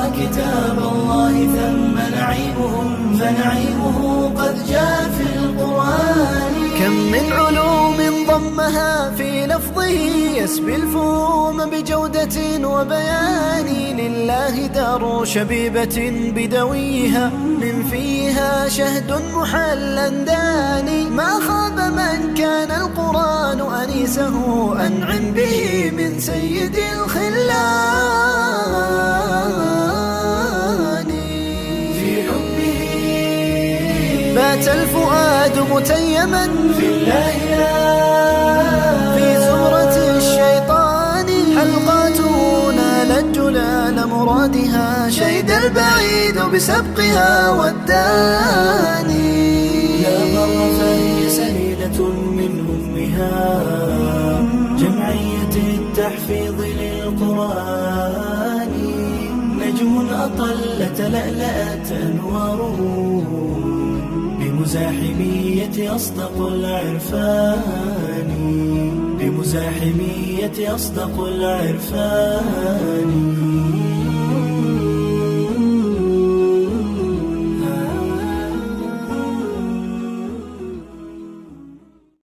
يقرأ كتاب الله ثم نعيمهم، فنعيمه قد جاء في القرآن. كم من علوم ضمها في لفظه يسبي الفهم بجودة وبيان. لله دار شبيبة بدويها من فيها شهد محلا داني. ما خاب من كان القرآن أنيسه أنعم به من سيد الخلان. في حبه بات الفؤاد متيما في الله لا في زمرة الشيطان. حلقاته نالت جلال مرادها شهد البعيد بسبقها والداني. لا ضر فهي سليلة من أمها جمعية التحفيظ للقرآن. نجم أطل تلألأت أنواره بمزاحمية أصدق العرفان، بمزاحمية أصدق العرفان.